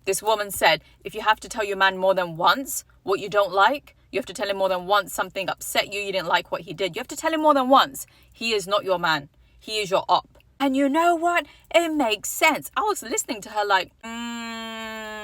This woman said, if you have to tell your man more than once what you don't like, you have to tell him more than once something upset you, you didn't like what he did. You have to tell him more than once. He is not your man. He is your op. And you know what? It makes sense. I was listening to her like,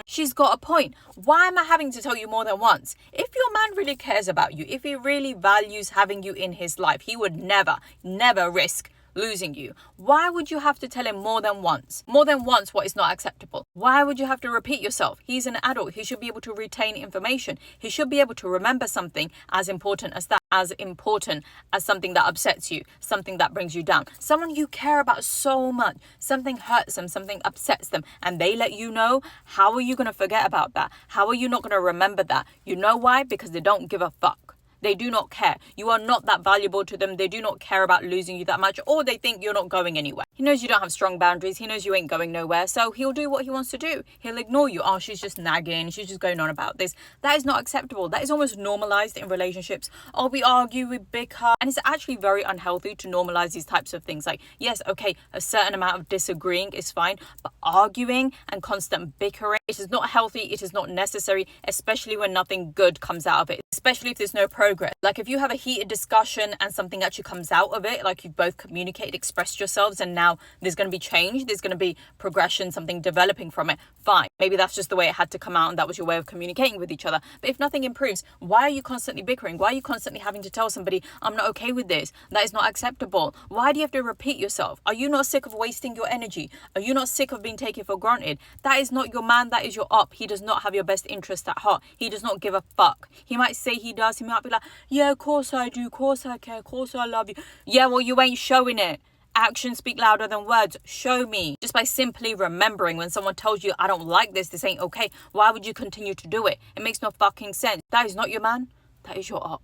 she's got a point. Why am I having to tell you more than once? If your man really cares about you, if he really values having you in his life, he would never risk losing you. Why would you have to tell him more than once? More than once what is not acceptable? Why would you have to repeat yourself? He's an adult. He should be able to retain information. He should be able to remember something as important as that, as important as something that upsets you, something that brings you down. Someone you care about so much, something hurts them, something upsets them, and they let you know. How are you going to forget about that? How are you not going to remember that? You know why? Because they don't give a fuck. They do not care. You are not that valuable to them. They do not care about losing you that much, or they think you're not going anywhere. He knows you don't have strong boundaries. He knows you ain't going nowhere. So he'll do what he wants to do. He'll ignore you. Oh, she's just nagging. She's just going on about this. That is not acceptable. That is almost normalized in relationships. Oh, we argue, we bicker. And it's actually very unhealthy to normalize these types of things. Like, yes, okay, a certain amount of disagreeing is fine, but arguing and constant bickering, it is not healthy. It is not necessary, especially when nothing good comes out of it, especially if there's no progress. Like if you have a heated discussion and something actually comes out of it, like you've both communicated, expressed yourselves, and now there's going to be change, there's going to be progression, something developing from it, fine. Maybe that's just the way it had to come out and that was your way of communicating with each other. But if nothing improves, why are you constantly bickering? Why are you constantly having to tell somebody, I'm not okay with this? That is not acceptable. Why do you have to repeat yourself? Are you not sick of wasting your energy? Are you not sick of being taken for granted? That is not your man. That is your op. He does not have your best interest at heart. He does not give a fuck. He might say he does. He might be like, yeah, of course I do. Of course I care. Of course I love you. Yeah, well, you ain't showing it. Actions speak louder than words. Show me. Just by simply remembering when someone tells you, I don't like this, this ain't okay, why would you continue to do it? It makes no fucking sense. That is not your man. That is your op.